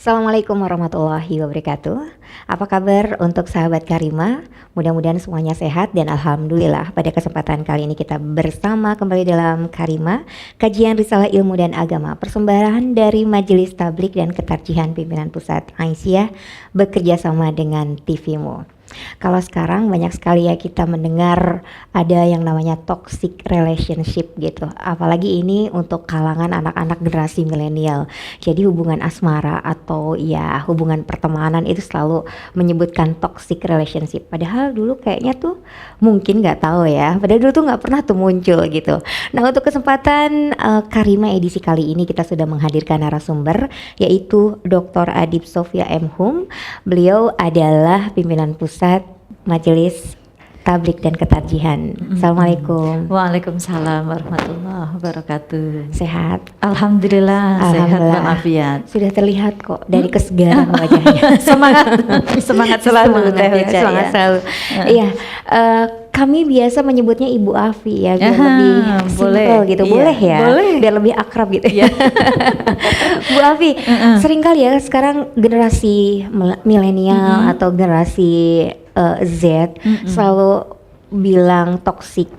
Assalamualaikum warahmatullahi wabarakatuh. Apa kabar untuk sahabat Karima? Mudah-mudahan semuanya sehat dan alhamdulillah pada kesempatan kali ini kita bersama kembali dalam Karima, kajian Risalah Ilmu dan Agama, persembahan dari Majelis Tablik dan Ketarjihan Pimpinan Pusat Aisyah bekerja sama dengan TVMO. Kalau sekarang banyak sekali ya kita mendengar ada yang namanya toxic relationship gitu. Apalagi ini untuk kalangan anak-anak generasi milenial. Jadi hubungan asmara atau ya hubungan pertemanan itu selalu menyebutkan toxic relationship. Padahal dulu kayaknya tuh mungkin nggak tahu ya. Padahal dulu tuh nggak pernah tuh muncul gitu. Nah, untuk kesempatan Karima edisi kali ini kita sudah menghadirkan narasumber yaitu Dr. Adib Sofia M. Hum. Beliau adalah pimpinan pusat Majelis Tablik dan Ketarjihan. Assalamualaikum. Waalaikumsalam warahmatullahi wabarakatuh. Sehat? Alhamdulillah, sehat walafiat. Sudah terlihat kok dari kesegaran wajahnya. semangat selalu. Semangat selalu. Iya. Kami biasa menyebutnya Ibu Afi ya, biar lebih simpel gitu. Iya, boleh ya? Boleh. Biar lebih akrab gitu ya. Bu Afi, sering kali ya sekarang generasi milenial atau generasi Z selalu bilang toxic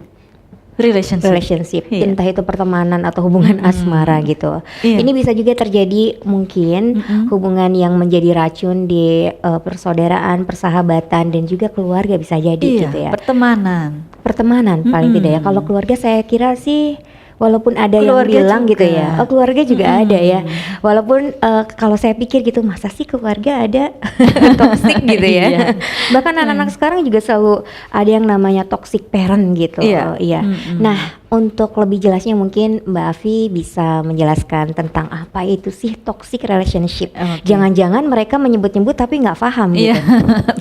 relationship. Entah itu pertemanan atau hubungan asmara gitu. Ini bisa juga terjadi mungkin hubungan yang menjadi racun di persaudaraan, persahabatan dan juga keluarga bisa jadi gitu ya. Pertemanan paling tidak ya. Kalau keluarga saya kira sih walaupun ada keluarga yang bilang juga gitu ya, keluarga juga ada ya. Walaupun kalau saya pikir gitu, masa sih keluarga ada toxic gitu ya. Bahkan anak-anak sekarang juga selalu ada yang namanya toxic parent gitu. Iya. Nah, untuk lebih jelasnya mungkin Mbak Afi bisa menjelaskan tentang apa itu sih toxic relationship. Jangan-jangan mereka menyebut-nyebut tapi nggak paham gitu.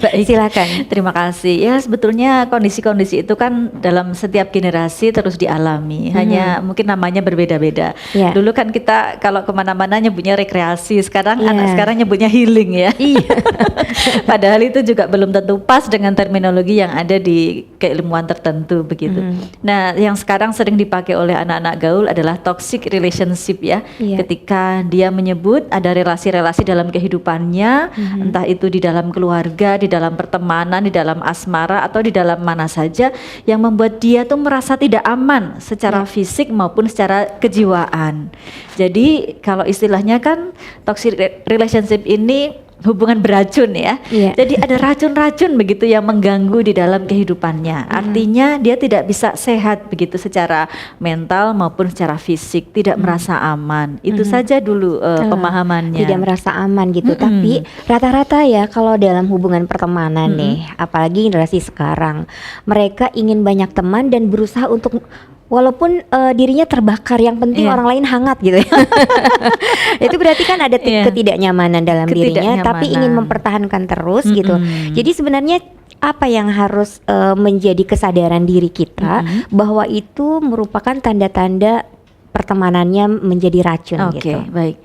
Baik. Silakan. Terima kasih. Ya sebetulnya kondisi-kondisi itu kan dalam setiap generasi terus dialami. Hanya mungkin namanya berbeda-beda. Dulu kan kita kalau kemana-mana nyebutnya rekreasi, sekarang anak sekarang nyebutnya healing ya. Padahal itu juga belum tentu pas dengan terminologi yang ada di keilmuan tertentu begitu. Nah, yang sekarang sering dipakai oleh anak-anak gaul adalah toxic relationship ya. Ketika dia menyebut ada relasi-relasi dalam kehidupannya, entah itu di dalam keluarga, di dalam pertemanan, di dalam asmara atau di dalam mana saja yang membuat dia tuh merasa tidak aman secara fisik maupun secara kejiwaan. Jadi kalau istilahnya kan toxic relationship ini hubungan beracun ya. Jadi ada racun-racun begitu yang mengganggu di dalam kehidupannya. Artinya dia tidak bisa sehat begitu secara mental maupun secara fisik, tidak merasa aman. Itu saja dulu pemahamannya. Tidak merasa aman gitu. Tapi rata-rata ya kalau dalam hubungan pertemanan nih, apalagi generasi sekarang, mereka ingin banyak teman dan berusaha untuk walaupun dirinya terbakar, yang penting orang lain hangat gitu ya. Itu berarti kan ada ketidaknyamanan dalam dirinya, tapi ingin mempertahankan terus gitu. Jadi sebenarnya apa yang harus menjadi kesadaran diri kita bahwa itu merupakan tanda-tanda pertemanannya menjadi racun gitu. Baik.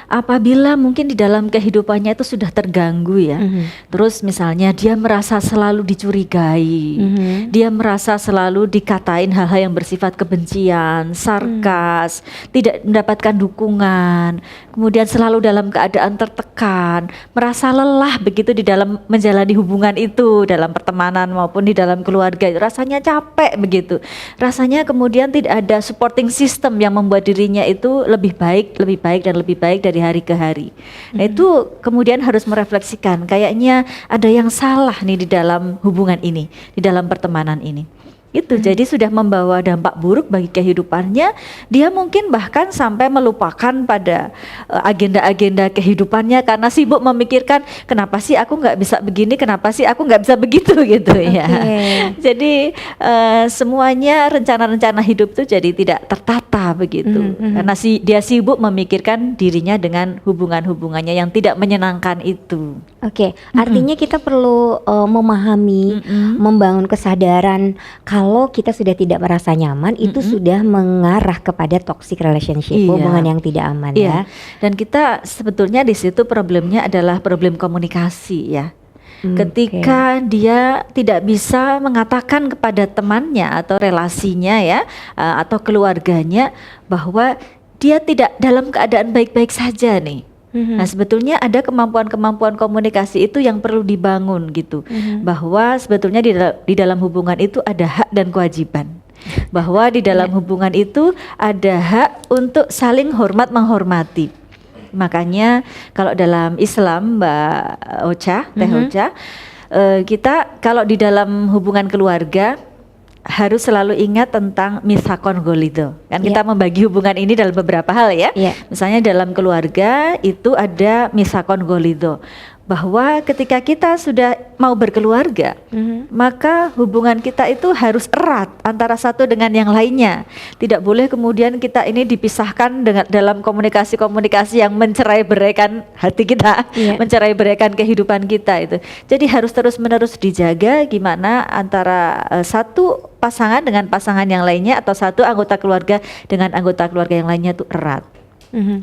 Apabila mungkin di dalam kehidupannya itu sudah terganggu ya, terus misalnya dia merasa selalu dicurigai, dia merasa selalu dikatain hal-hal yang bersifat kebencian, sarkas, tidak mendapatkan dukungan, kemudian selalu dalam keadaan tertekan, merasa lelah begitu di dalam menjalani hubungan itu, dalam pertemanan maupun di dalam keluarga, rasanya capek begitu, rasanya kemudian tidak ada supporting system yang membuat dirinya itu lebih baik dan lebih baik dari hari ke hari. Nah itu kemudian harus merefleksikan, kayaknya ada yang salah nih di dalam hubungan ini, di dalam pertemanan ini. Itu jadi sudah membawa dampak buruk bagi kehidupannya. Dia mungkin bahkan sampai melupakan pada agenda-agenda kehidupannya karena sibuk memikirkan kenapa sih aku nggak bisa begini, kenapa sih aku nggak bisa begitu gitu ya. Jadi semuanya rencana-rencana hidup tuh jadi tidak tertata begitu karena dia sibuk memikirkan dirinya dengan hubungan-hubungannya yang tidak menyenangkan itu. Artinya kita perlu memahami, membangun kesadaran kalau kita sudah tidak merasa nyaman, itu sudah mengarah kepada toxic relationship, hubungan yang tidak aman ya. Dan kita sebetulnya di situ problemnya adalah problem komunikasi ya. Ketika dia tidak bisa mengatakan kepada temannya atau relasinya ya, atau keluarganya bahwa dia tidak dalam keadaan baik-baik saja nih. Nah, sebetulnya ada kemampuan-kemampuan komunikasi itu yang perlu dibangun gitu. Bahwa sebetulnya di dalam hubungan itu ada hak dan kewajiban. Bahwa di dalam hubungan itu ada hak untuk saling hormat menghormati. Makanya kalau dalam Islam, Mbak Ocha, Teh Ocha, kita kalau di dalam hubungan keluarga harus selalu ingat tentang mitsaqon ghalidho. Kan kita membagi hubungan ini dalam beberapa hal ya. Misalnya dalam keluarga itu ada mitsaqon ghalidho. Bahwa ketika kita sudah mau berkeluarga, maka hubungan kita itu harus erat antara satu dengan yang lainnya. Tidak boleh kemudian kita ini dipisahkan dengan dalam komunikasi-komunikasi yang mencerai-beraikan hati kita, mencerai-beraikan kehidupan kita itu. Jadi harus terus-menerus dijaga gimana antara satu pasangan dengan pasangan yang lainnya atau satu anggota keluarga dengan anggota keluarga yang lainnya itu erat.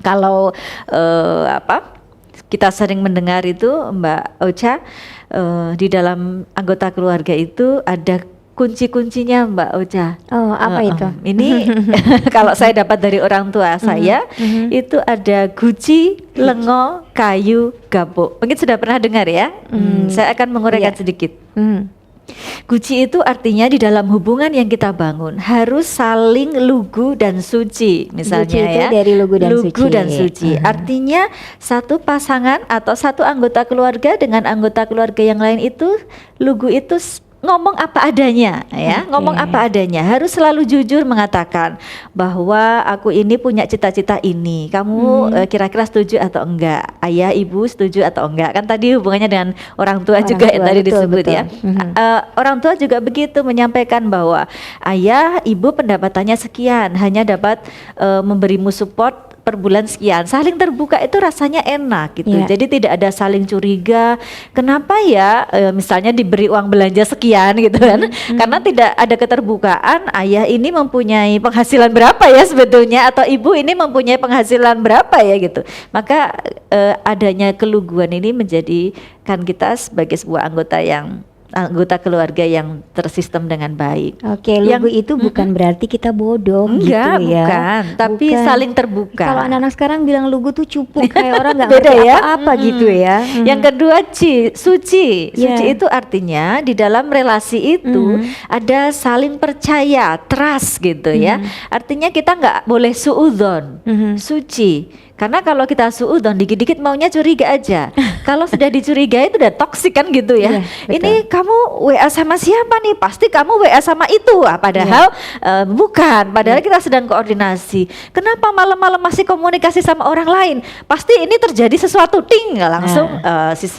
Kalau kita sering mendengar itu Mbak Ocha, di dalam anggota keluarga itu ada kunci-kuncinya Mbak Ocha. Oh, apa itu? Ini kalau saya dapat dari orang tua saya, itu ada guci, lengo, kayu, gapuk. Mungkin sudah pernah dengar ya? Saya akan menguraikan sedikit. Guci itu artinya di dalam hubungan yang kita bangun harus saling lugu dan suci. Misalnya Guci itu ya, dari lugu dan suci. Artinya satu pasangan atau satu anggota keluarga dengan anggota keluarga yang lain itu lugu itu ngomong apa adanya ya, ngomong apa adanya, harus selalu jujur mengatakan bahwa aku ini punya cita-cita ini, kamu kira-kira setuju atau enggak, ayah ibu setuju atau enggak, kan tadi hubungannya dengan orang tua juga yang tadi disebut ya. Orang tua juga begitu menyampaikan bahwa ayah ibu pendapatannya sekian, hanya dapat memberimu support per bulan sekian, saling terbuka itu rasanya enak gitu. Jadi tidak ada saling curiga. Kenapa ya misalnya diberi uang belanja sekian gitu kan? Karena tidak ada keterbukaan. Ayah ini mempunyai penghasilan berapa ya sebetulnya, atau ibu ini mempunyai penghasilan berapa ya gitu. Maka adanya keluguan ini menjadikan kita sebagai sebuah anggota keluarga yang tersistem dengan baik. Oke, lugu itu bukan berarti kita bodoh. Enggak, gitu ya. Bukan, tapi saling terbuka. Kalau anak-anak sekarang bilang lugu tuh cupu, kayak orang nggak beda ngerti ya? apa-apa gitu ya. Yang kedua suci. Suci itu artinya di dalam relasi itu ada saling percaya, trust gitu ya. Artinya kita nggak boleh suudzon, suci. Karena kalau kita suudzon dikit-dikit maunya curiga aja. Kalau sudah dicurigai itu udah toksik kan gitu ya. Ini kamu WA sama siapa nih? Pasti kamu WA sama itu. Padahal bukan. Padahal kita sedang koordinasi. Kenapa malam-malam masih komunikasi sama orang lain? Pasti ini terjadi sesuatu, ting, langsung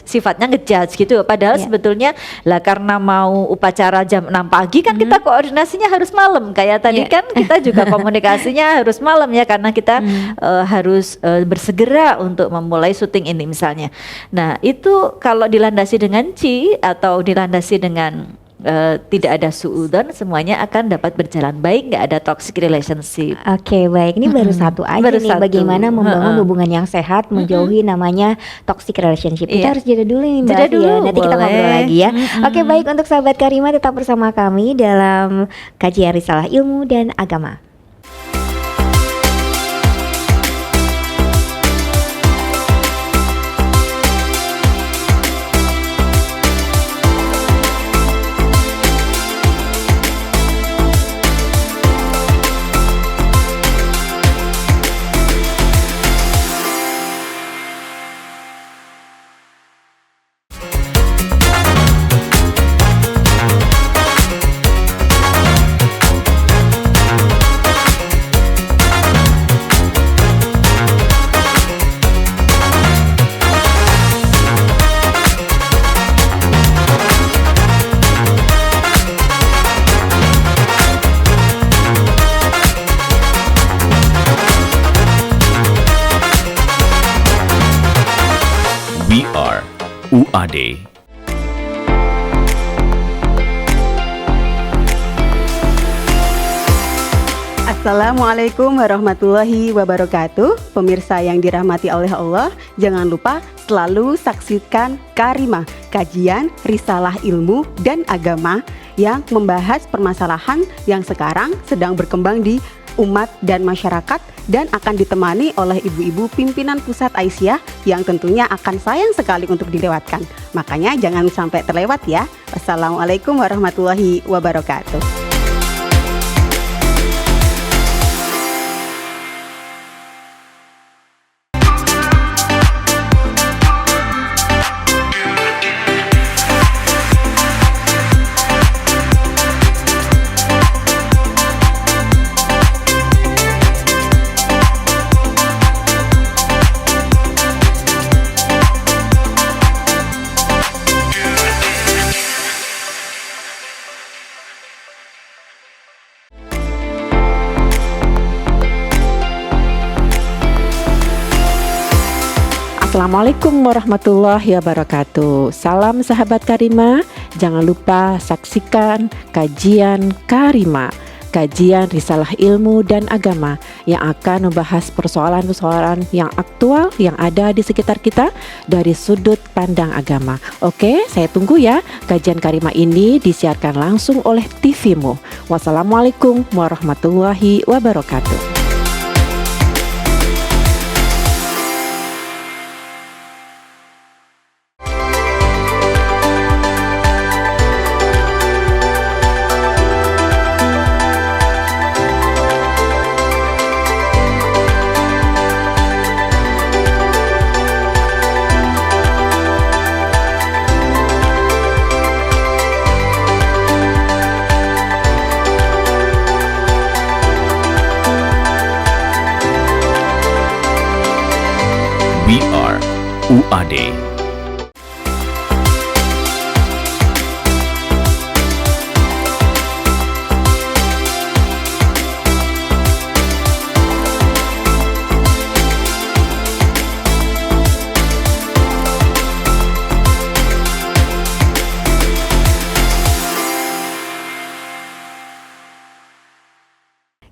sifatnya ngejudge gitu. Padahal sebetulnya lah karena mau upacara jam 6 pagi kan kita koordinasinya harus malam. Kayak tadi kan kita juga komunikasinya harus malam ya, karena kita harus bersegera untuk memulai syuting ini misalnya. Nah itu kalau dilandasi dengan atau dilandasi dengan tidak ada suudzon, semuanya akan dapat berjalan baik, nggak ada toxic relationship. Oke, baik. Ini baru satu aja nih bagaimana membangun hubungan yang sehat, menjauhi namanya toxic relationship. Kita harus jeda dulu nih Mbak Afia. Nanti kita ngobrol lagi ya. Oke, baik, untuk sahabat Karimah tetap bersama kami dalam kajian Risalah Ilmu dan Agama. We are UAD. Assalamualaikum warahmatullahi wabarakatuh. Pemirsa yang dirahmati oleh Allah, jangan lupa selalu saksikan Karimah, kajian Risalah Ilmu dan Agama yang membahas permasalahan yang sekarang sedang berkembang di umat dan masyarakat, dan akan ditemani oleh ibu-ibu pimpinan pusat Aisyah yang tentunya akan sayang sekali untuk dilewatkan. Makanya jangan sampai terlewat ya. Wassalamualaikum warahmatullahi wabarakatuh. Assalamualaikum warahmatullahi wabarakatuh. Salam sahabat Karimah. Jangan lupa saksikan kajian Karimah, kajian Risalah Ilmu dan Agama yang akan membahas persoalan-persoalan yang aktual yang ada di sekitar kita dari sudut pandang agama. Oke, saya tunggu ya. Kajian Karimah ini disiarkan langsung oleh TVmu. Wassalamualaikum warahmatullahi wabarakatuh. We are UAD.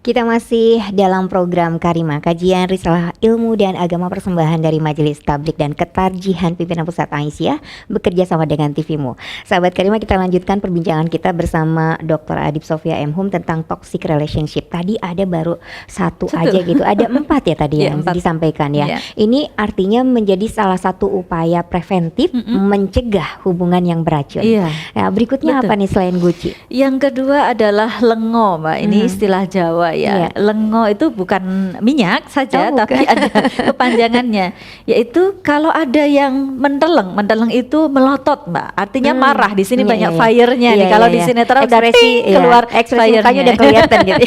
Kita masih dalam program Karimah, kajian Risalah Ilmu dan Agama persembahan dari Majelis Tablik dan Ketarjihan Pimpinan Pusat Aisyah bekerja sama dengan TVmu. Sahabat Karimah, kita lanjutkan perbincangan kita bersama Dr. Adib Sofia M. Hum tentang toxic relationship. Tadi ada baru satu aja gitu, ada 4 ya tadi yang disampaikan ya. Ini artinya menjadi salah satu upaya preventif mencegah hubungan yang beracun. Nah, berikutnya apa nih selain guci? Yang kedua adalah lengo, Mbak. Ini istilah Jawa ya. Lengo itu bukan minyak saja, tapi ada kepanjangannya, yaitu kalau ada yang menteleng itu melotot, Mbak. Artinya marah. Di sini banyak fire-nya nih. Kalau di sinetron udah keluar ekspresi mukanya udah kelihatan gitu.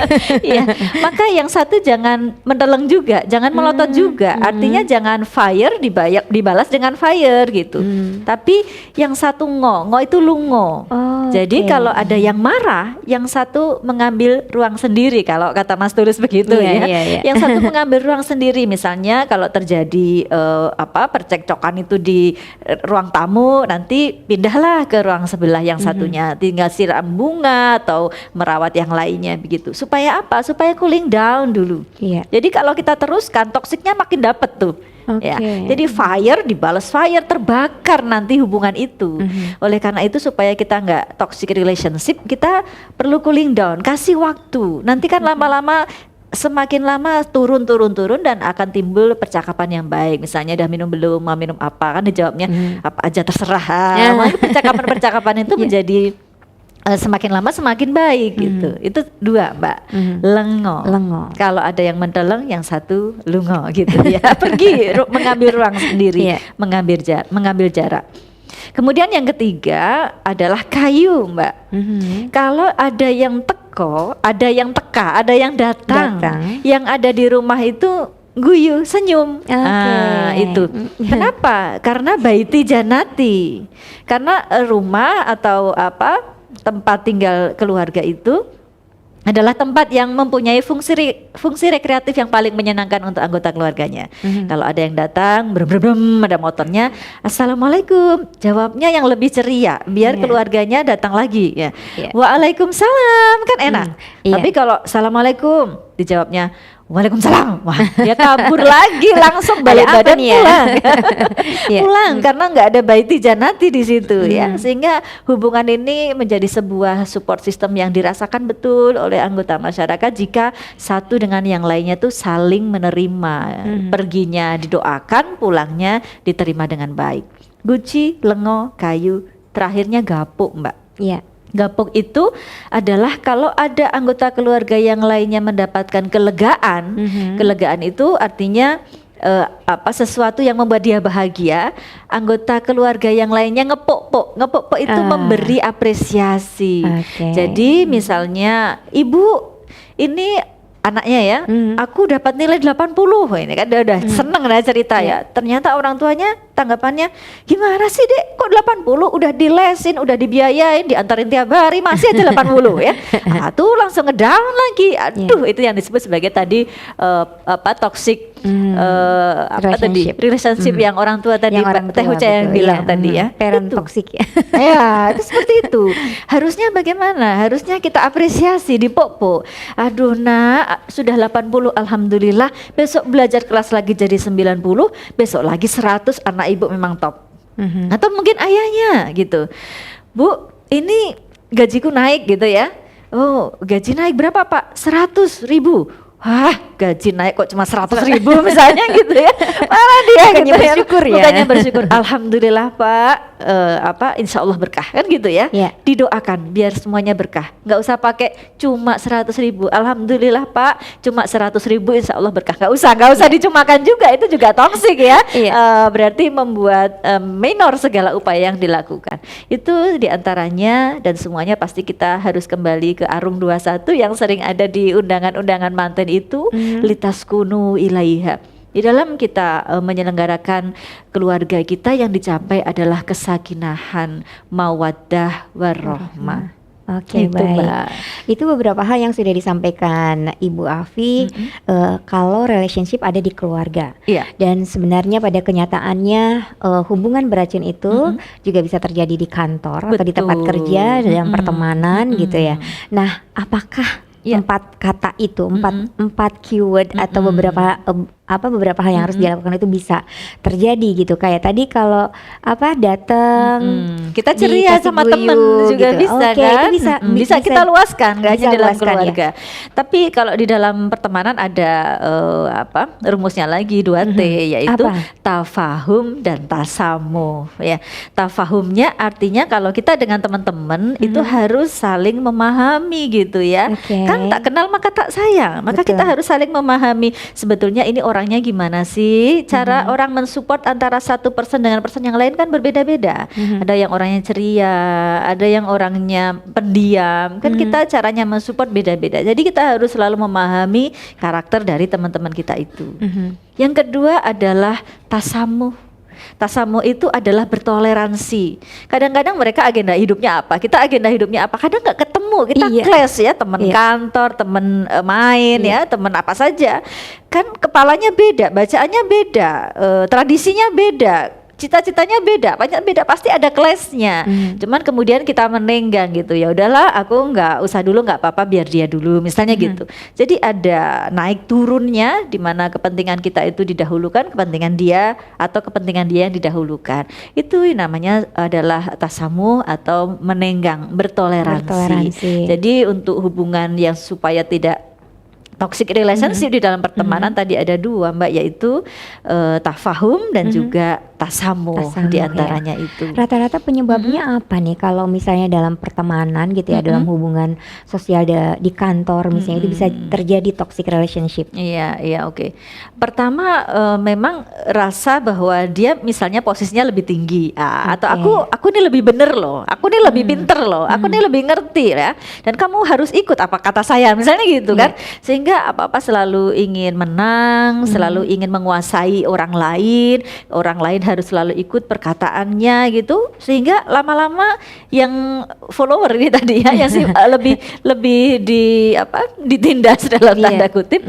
Maka yang satu jangan menteleng juga, jangan melotot juga. Artinya jangan fire dibalas dengan fire gitu. Tapi yang satu ngo itu lungo. Jadi kalau ada yang marah, yang satu mengambil ruang sendiri, kalau kata Mas Tulus begitu Yang satu mengambil ruang sendiri. Misalnya kalau terjadi percekcokan itu di ruang tamu, nanti pindahlah ke ruang sebelah yang satunya, tinggal siram bunga atau merawat yang lainnya begitu. Supaya apa? Supaya cooling down dulu. Jadi kalau kita teruskan, toksiknya makin dapet tuh. Jadi fire dibalas fire, terbakar nanti hubungan itu. Oleh karena itu supaya kita nggak toxic relationship, kita perlu cooling down, kasih waktu. Nanti kan lama-lama semakin lama turun dan akan timbul percakapan yang baik. Misalnya udah minum belum, mau minum apa, kan dijawabnya apa aja terserah. Percakapan itu menjadi semakin lama semakin baik gitu. Itu 2, Mbak. Lengo. Kalau ada yang menteleng, yang satu lungo gitu ya. Pergi mengambil ruang sendiri, mengambil jarak. Kemudian yang ketiga adalah kayu, Mbak. Kalau ada yang teko, ada yang teka, ada yang datang. Yang ada di rumah itu guyu, senyum. Itu. Kenapa? Karena baiti janati. Karena rumah atau tempat tinggal keluarga itu adalah tempat yang mempunyai fungsi rekreatif yang paling menyenangkan untuk anggota keluarganya. Kalau ada yang datang, ada motornya, assalamualaikum, jawabnya yang lebih ceria, biar keluarganya datang lagi ya. Waalaikumsalam, kan enak. Tapi kalau assalamualaikum, dijawabnya Waalaikumsalam. Wah, dia kabur lagi langsung balik Ada apa badan nih ya? pulang. Iya. Pulang karena nggak ada baiti janati di situ ya. Sehingga hubungan ini menjadi sebuah support system yang dirasakan betul oleh anggota masyarakat jika satu dengan yang lainnya tuh saling menerima. Perginya didoakan, pulangnya diterima dengan baik. Guci, lengo, kayu, terakhirnya gapuk, Mbak. Iya. Gapuk itu adalah kalau ada anggota keluarga yang lainnya mendapatkan kelegaan. Kelegaan itu artinya sesuatu yang membuat dia bahagia. Anggota keluarga yang lainnya ngepok-pok. Ngepok-pok itu memberi apresiasi. Jadi misalnya, ibu ini anaknya ya, aku dapat nilai 80. Ini kan udah seneng dah cerita ya. Ternyata orang tuanya tanggapannya, gimana sih Dek, kok 80, udah dilesin, udah dibiayain, diantarin tiap hari, masih aja 80 ya. Nah, tuh langsung ngedown lagi. Aduh, itu yang disebut sebagai tadi toxic relationship yang orang tua tadi, Teh Uca yang bilang tadi ya. Parent itu. toxic ya. Ya, itu seperti itu. Harusnya bagaimana? Harusnya kita apresiasi di Popo. Aduh nak, sudah 80, alhamdulillah. Besok belajar kelas lagi jadi 90, besok lagi 100, anak ibu memang top. Atau mungkin ayahnya gitu. Bu, ini gajiku naik gitu ya. Oh, gaji naik berapa Pak? 100.000. Wah, gaji naik kok cuma 100.000 misalnya gitu ya. Marah dia Bukannya gitu bersyukur ya. Bukannya bersyukur. Alhamdulillah Pak, insya Allah berkah kan gitu ya. Didoakan biar semuanya berkah. Nggak usah pakai cuma 100.000. Alhamdulillah Pak, cuma 100.000 insya Allah berkah. Nggak usah dicumakan juga. Itu juga toksik ya. Berarti membuat minor segala upaya yang dilakukan. Itu diantaranya, dan semuanya pasti kita harus kembali ke Arum 21 yang sering ada di undangan-undangan manten itu, litaskunu ilaiha. Di dalam kita menyelenggarakan keluarga kita, yang dicapai adalah kesakinahan, mawaddah, warahmah. Oke, baik. Mbak. Itu beberapa hal yang sudah disampaikan Ibu Afi kalau relationship ada di keluarga. Dan sebenarnya pada kenyataannya hubungan beracun itu juga bisa terjadi di kantor atau di tempat kerja, dalam pertemanan gitu ya. Nah, apakah empat kata itu, empat keyword atau beberapa hal yang harus dilakukan itu bisa terjadi gitu? Kayak tadi kalau datang kita ceria sama temen juga gitu. Bisa kan? Itu bisa kita luaskan, nggak hanya dalam keluarga. Tapi kalau di dalam pertemanan ada rumusnya lagi 2T, yaitu tafahum dan tasamuh ya. Tafahumnya artinya kalau kita dengan teman-teman itu harus saling memahami gitu ya. Kan tak kenal maka tak sayang, maka kita harus saling memahami sebetulnya ini orangnya gimana sih. Cara orang mensupport antara satu person dengan person yang lain kan berbeda-beda. Ada yang orangnya ceria, ada yang orangnya pendiam. Kan kita caranya mensupport beda-beda. Jadi kita harus selalu memahami karakter dari teman-teman kita itu. Yang kedua adalah tasamuh. Tasamuh itu adalah bertoleransi. Kadang-kadang mereka agenda hidupnya apa, kita agenda hidupnya apa, kadang nggak ketemu, kita clash ya, teman kantor, teman main ya, teman apa saja. Kan kepalanya beda, bacaannya beda, tradisinya beda, cita-citanya beda, banyak beda, pasti ada clash-nya. Cuman kemudian kita menenggang gitu, ya udahlah aku nggak usah dulu, nggak apa-apa, biar dia dulu misalnya gitu. Jadi ada naik turunnya, di mana kepentingan kita itu didahulukan, kepentingan dia atau kepentingan dia yang didahulukan. Itu namanya adalah tasamuh atau menenggang, bertoleransi. Jadi untuk hubungan yang supaya tidak toxic relationship di dalam pertemanan tadi ada 2 Mbak, yaitu tafahum dan juga tasamuh diantaranya itu. Rata-rata penyebabnya apa nih kalau misalnya dalam pertemanan gitu ya, dalam hubungan sosial di kantor misalnya itu bisa terjadi toxic relationship? Iya, oke. Pertama memang rasa bahwa dia misalnya posisinya lebih tinggi, atau aku ini lebih bener loh, aku ini lebih pinter loh, aku ini lebih ngerti ya, dan kamu harus ikut apa kata saya misalnya gitu kan. Sehingga apa-apa selalu ingin menang, selalu ingin menguasai orang lain harus selalu ikut perkataannya gitu, sehingga lama-lama yang follower ini tadi ya, yang lebih ditindas dalam tanda kutip.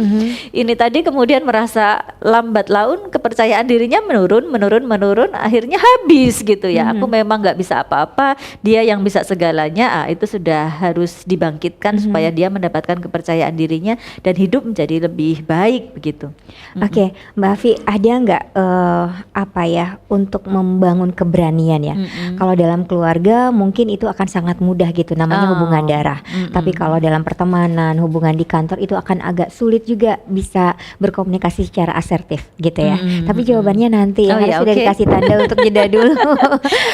Ini tadi kemudian merasa lambat laun, kepercayaan dirinya menurun, akhirnya habis gitu ya. Aku memang nggak bisa apa-apa, dia yang bisa segalanya. Itu sudah harus dibangkitkan supaya dia mendapatkan kepercayaan dirinya dan hidup menjadi lebih baik begitu. Oke, Mbak Afi, ada nggak untuk membangun keberanian ya? Kalau dalam keluarga mungkin itu akan sangat mudah gitu, namanya hubungan darah. Tapi kalau dalam pertemanan, hubungan di kantor itu akan agak sulit juga bisa berkomunikasi secara asertif gitu ya. Tapi jawabannya nanti ya, sudah dikasih tanda untuk jeda dulu.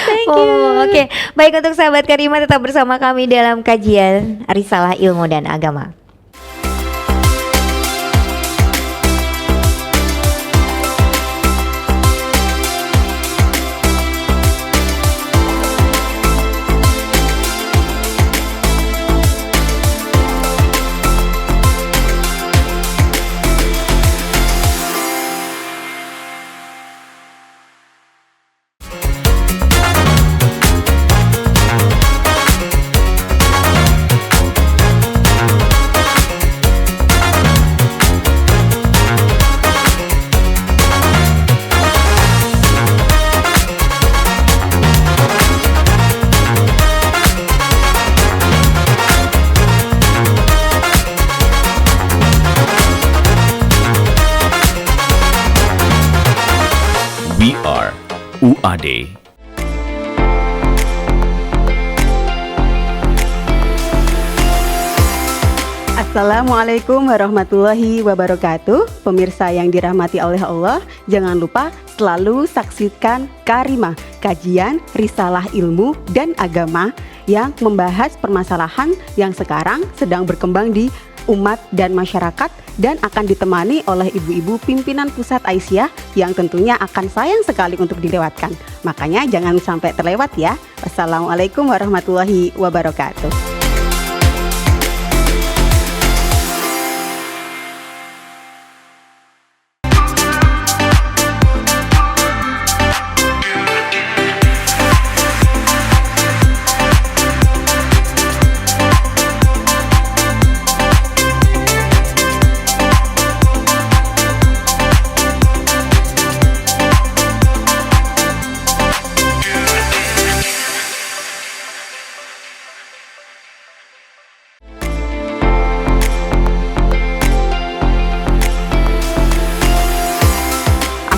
Thank you. Oke. Baik, untuk sahabat Karima tetap bersama kami dalam kajian Risalah Ilmu dan Agama. We are UAD. Assalamualaikum warahmatullahi wabarakatuh. Pemirsa yang dirahmati oleh Allah, jangan lupa selalu saksikan Karima, kajian Risalah Ilmu dan Agama yang membahas permasalahan yang sekarang sedang berkembang di umat dan masyarakat, dan akan ditemani oleh ibu-ibu pimpinan Pusat Aisyah yang tentunya akan sayang sekali untuk dilewatkan. Makanya jangan sampai terlewat ya. Wassalamualaikum warahmatullahi wabarakatuh.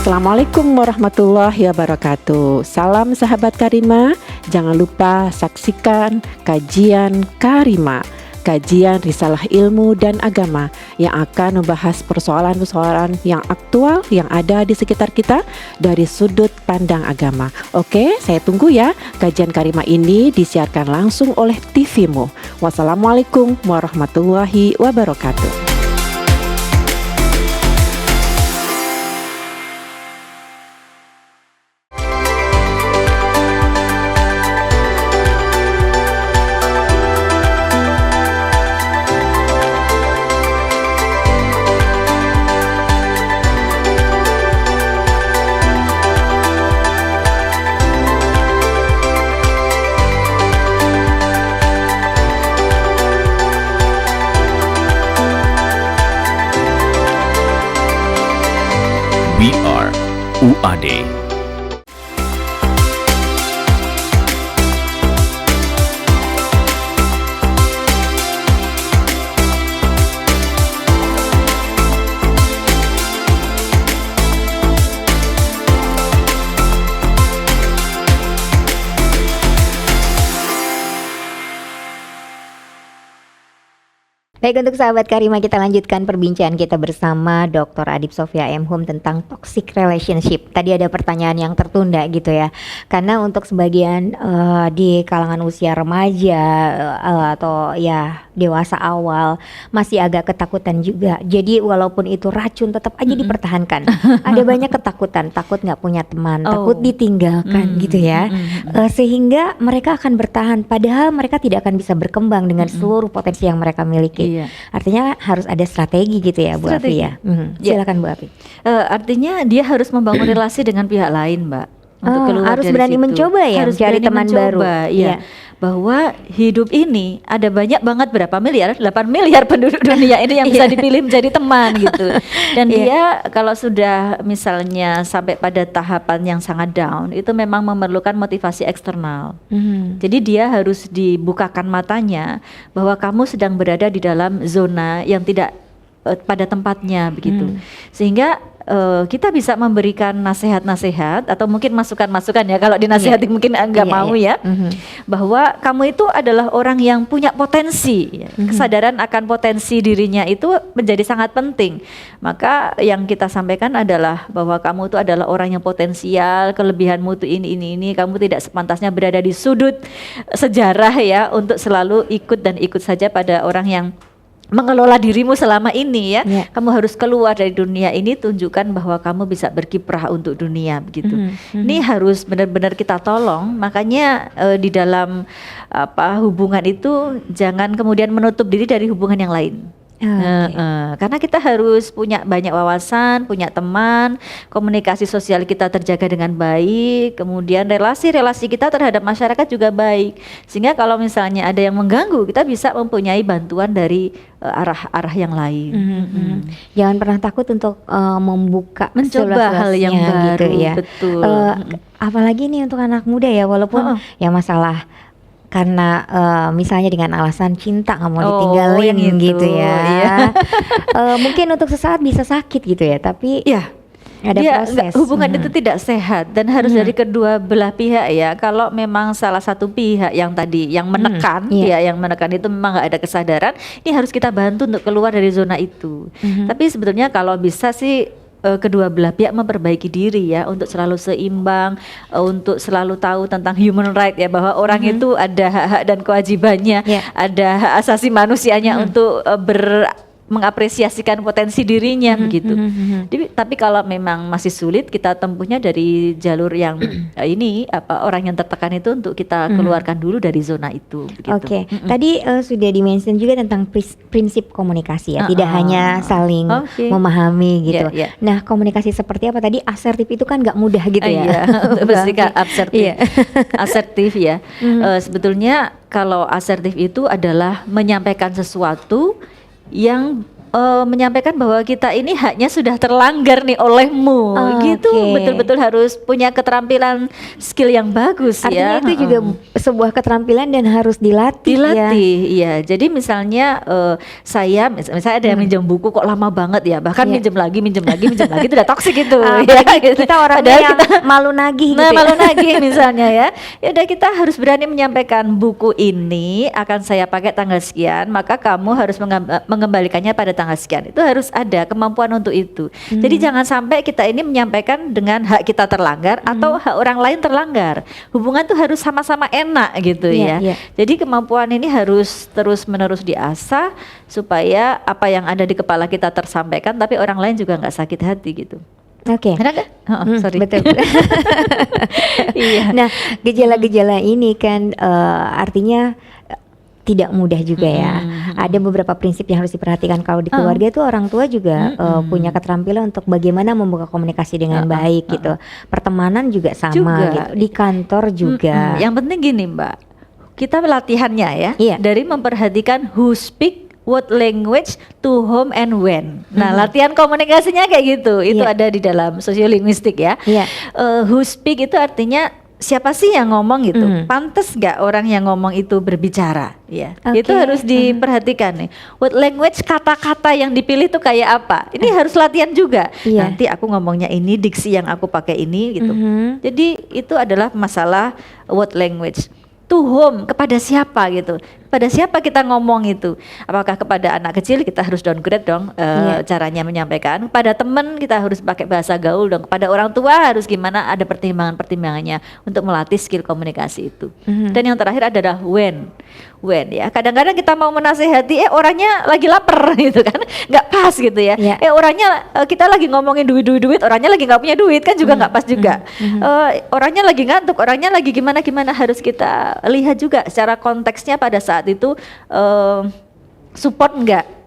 Assalamualaikum warahmatullahi wabarakatuh. Salam sahabat Karima. Jangan lupa saksikan kajian Karima, kajian Risalah Ilmu dan Agama yang akan membahas persoalan-persoalan yang aktual yang ada di sekitar kita dari sudut pandang agama. Oke, saya tunggu ya. Kajian Karima ini disiarkan langsung oleh TV-mu. Wassalamualaikum warahmatullahi wabarakatuh. We are UAD. Baik, untuk sahabat Karima, kita lanjutkan perbincangan kita bersama Dr. Adib Sofia M. Hum tentang toxic relationship. Tadi ada pertanyaan yang tertunda gitu ya, karena untuk sebagian di kalangan usia remaja atau ya dewasa awal masih agak ketakutan juga. Jadi walaupun itu racun tetap aja dipertahankan. Ada banyak ketakutan, takut nggak punya teman, takut ditinggalkan gitu ya, sehingga mereka akan bertahan padahal mereka tidak akan bisa berkembang dengan seluruh potensi yang mereka miliki. Iya. Artinya harus ada strategi gitu ya, Bu Afi ya. Silakan Bu Afi. Artinya dia harus membangun relasi dengan pihak lain, Mbak. Untuk keluar harus dari berani situ. mencoba ya, harus mencari berani teman mencoba, baru. Iya. Bahwa hidup ini ada banyak banget, berapa miliar, 8 miliar penduduk dunia ini yang bisa dipilih menjadi teman gitu. Dan dia kalau sudah misalnya sampai pada tahapan yang sangat down, itu memang memerlukan motivasi eksternal. Jadi dia harus dibukakan matanya bahwa kamu sedang berada di dalam zona yang tidak pada tempatnya begitu. Sehingga kita bisa memberikan nasihat-nasihat atau mungkin masukan-masukan ya, kalau dinasihati mungkin nggak mau ya, bahwa kamu itu adalah orang yang punya potensi, kesadaran akan potensi dirinya itu menjadi sangat penting. Maka yang kita sampaikan adalah bahwa kamu itu adalah orang yang potensial, kelebihanmu itu ini, kamu tidak sepantasnya berada di sudut sejarah ya, untuk selalu ikut dan ikut saja pada orang yang mengelola dirimu selama ini ya. Kamu harus keluar dari dunia ini, tunjukkan bahwa kamu bisa berkiprah untuk dunia begitu. Ini harus benar-benar kita tolong. Makanya di dalam hubungan itu jangan kemudian menutup diri dari hubungan yang lain. Karena kita harus punya banyak wawasan, punya teman, komunikasi sosial kita terjaga dengan baik, kemudian relasi-relasi kita terhadap masyarakat juga baik, sehingga kalau misalnya ada yang mengganggu, kita bisa mempunyai bantuan dari arah-arah yang lain. Jangan pernah takut untuk mencoba hal yang baru gitu ya. Betul. Apalagi nih untuk anak muda ya, walaupun ya masalah karena misalnya dengan alasan cinta nggak mau ditinggalin gitu ya. Mungkin untuk sesaat bisa sakit gitu ya, tapi ada proses. Hubungan itu tidak sehat dan harus dari kedua belah pihak ya. Kalau memang salah satu pihak yang tadi yang menekan yang menekan itu memang nggak ada kesadaran, ini harus kita bantu untuk keluar dari zona itu. Tapi sebetulnya kalau bisa sih kedua belah pihak memperbaiki diri ya, untuk selalu seimbang, untuk selalu tahu tentang human right ya, bahwa orang itu ada hak-hak dan kewajibannya, ada hak asasi manusianya untuk mengapresiasikan potensi dirinya begitu. Tapi kalau memang masih sulit, kita tempuhnya dari jalur yang orang yang tertekan itu untuk kita keluarkan dulu dari zona itu. Oke. Tadi sudah dimention juga tentang prinsip komunikasi ya, tidak hanya saling memahami gitu. Nah, komunikasi seperti apa tadi? Asertif itu kan nggak mudah gitu ya. Bersikap asertif ya. Sebetulnya kalau asertif itu adalah menyampaikan sesuatu yang menyampaikan bahwa kita ini haknya sudah terlanggar nih olehmu, gitu. Betul-betul harus punya keterampilan skill yang bagus. Artinya itu juga sebuah keterampilan dan harus dilatih. Iya. Jadi misalnya misalnya ada yang minjem buku kok lama banget ya, bahkan minjem lagi itu udah toksik gitu. Kita orangnya yang malu nagih gitu. Malu nagih misalnya ya. Ya udah, kita harus berani menyampaikan buku ini akan saya pakai tanggal sekian, maka kamu harus mengembalikannya pada tanggal sekian. Itu harus ada kemampuan untuk itu. Jadi jangan sampai kita ini menyampaikan dengan hak kita terlanggar atau hak orang lain terlanggar. Hubungan tuh harus sama-sama enak gitu ya. Jadi kemampuan ini harus terus-menerus diasah supaya apa yang ada di kepala kita tersampaikan, tapi orang lain juga nggak sakit hati gitu. Oke. Sorry. Betul. Nah, gejala-gejala ini kan artinya tidak mudah juga ya. Ada beberapa prinsip yang harus diperhatikan. Kalau di keluarga itu orang tua juga punya keterampilan untuk bagaimana membuka komunikasi dengan baik gitu. Pertemanan juga sama gitu. Di kantor juga. Yang penting gini Mbak, kita latihannya ya, dari memperhatikan who speak what language, to whom and when. Nah, latihan komunikasinya kayak gitu. Itu ada di dalam sosiolinguistik ya. Who speak itu artinya siapa sih yang ngomong gitu? Pantes gak orang yang ngomong itu berbicara? Ya, itu harus diperhatikan nih. What language, kata-kata yang dipilih tuh kayak apa? Ini harus latihan juga. Nanti aku ngomongnya ini, diksi yang aku pakai ini gitu. Jadi itu adalah masalah what language. To whom, kepada siapa gitu. Pada siapa kita ngomong itu? Apakah kepada anak kecil, kita harus downgrade dong caranya menyampaikan. Pada teman kita harus pakai bahasa gaul dong. Kepada orang tua harus gimana, ada pertimbangan-pertimbangannya untuk melatih skill komunikasi itu. Dan yang terakhir adalah when ya. Kadang-kadang kita mau menasehati orangnya lagi lapar gitu kan, nggak pas gitu ya. Orangnya kita lagi ngomongin duit, orangnya lagi nggak punya duit kan juga nggak pas juga. Orangnya lagi ngantuk, orangnya lagi gimana, harus kita lihat juga secara konteksnya pada saat itu support nggak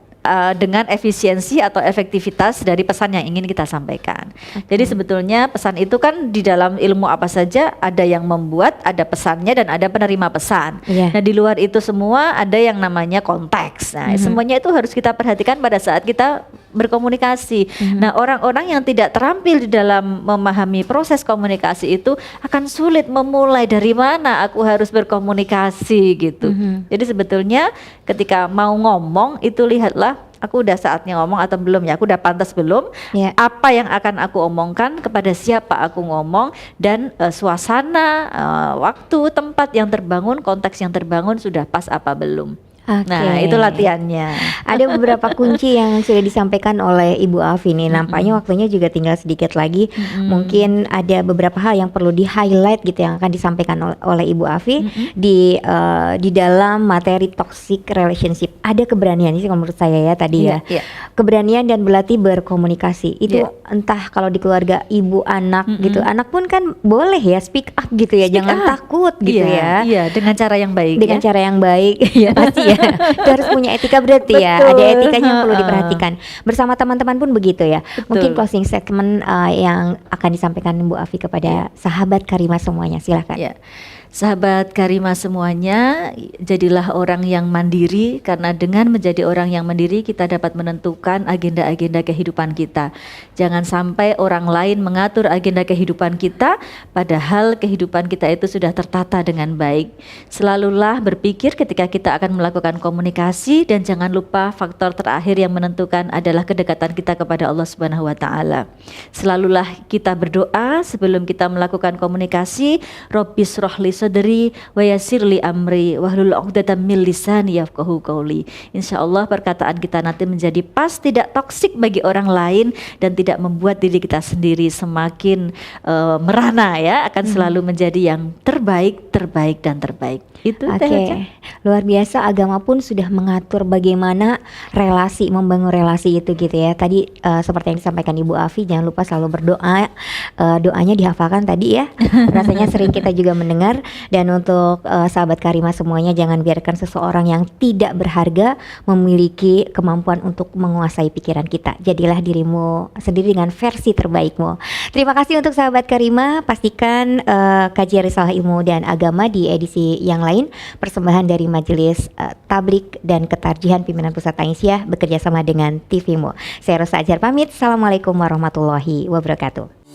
dengan efisiensi atau efektivitas dari pesan yang ingin kita sampaikan. Jadi sebetulnya pesan itu kan di dalam ilmu apa saja ada yang membuat, ada pesannya dan ada penerima pesan. Nah di luar itu semua ada yang namanya konteks. Nah semuanya itu harus kita perhatikan pada saat kita berkomunikasi. Nah orang-orang yang tidak terampil di dalam memahami proses komunikasi itu akan sulit memulai dari mana aku harus berkomunikasi gitu. Jadi sebetulnya ketika mau ngomong itu lihatlah aku udah saatnya ngomong atau belum ya, aku udah pantas belum, apa yang akan aku omongkan, kepada siapa aku ngomong, dan suasana, waktu, tempat yang terbangun, konteks yang terbangun sudah pas apa belum. Nah, itu latihannya. Ada beberapa kunci yang sudah disampaikan oleh Ibu Afi nih. Nampaknya waktunya juga tinggal sedikit lagi. Mungkin ada beberapa hal yang perlu di-highlight gitu yang akan disampaikan oleh Ibu Afi di dalam materi toxic relationship. Ada keberanian sih kalau menurut saya ya tadi ya. Keberanian dan berlatih berkomunikasi. Itu entah kalau di keluarga ibu anak gitu. Anak pun kan boleh ya speak up gitu ya. Jangan takut gitu ya. Iya, dengan cara yang baik. Dengan cara yang baik. Ya pasti ya. Itu harus punya etika berarti ya. Ada etikanya yang perlu diperhatikan. Bersama teman-teman pun begitu ya. Mungkin closing statement yang akan disampaikan Bu Afi kepada sahabat Karimah semuanya. Silakan. Sahabat Karimah semuanya, jadilah orang yang mandiri, karena dengan menjadi orang yang mandiri kita dapat menentukan agenda-agenda kehidupan kita. Jangan sampai orang lain mengatur agenda kehidupan kita, padahal kehidupan kita itu sudah tertata dengan baik. Selalulah berpikir ketika kita akan melakukan komunikasi, dan jangan lupa faktor terakhir yang menentukan adalah kedekatan kita kepada Allah Subhanahu wa taala. Selalulah kita berdoa sebelum kita melakukan komunikasi, Rabbis rohli sadri wa yassirli amri wahlul 'uqdatam min lisani yafqahu qawli. Insyaallah perkataan kita nanti menjadi pas, tidak toksik bagi orang lain, dan tidak membuat diri kita sendiri semakin merana ya, akan selalu menjadi yang terbaik, terbaik dan terbaik. Itu luar biasa. Agama pun sudah mengatur bagaimana relasi, membangun relasi itu gitu ya. Tadi seperti yang disampaikan Ibu Afi, jangan lupa selalu berdoa. Doanya dihafalkan tadi ya. Rasanya sering kita juga mendengar. Dan untuk sahabat Karimah semuanya, jangan biarkan seseorang yang tidak berharga memiliki kemampuan untuk menguasai pikiran kita. Jadilah dirimu sendiri dengan versi terbaikmu. Terima kasih untuk sahabat Karimah. Pastikan kajian Risalah Ilmu dan Agama di edisi yang lain, persembahan dari Majelis Tablik dan Ketarjihan Pimpinan Pusat Aisyah bekerja sama dengan TVmu. Saya Rosa Ajar pamit. Assalamualaikum warahmatullahi wabarakatuh.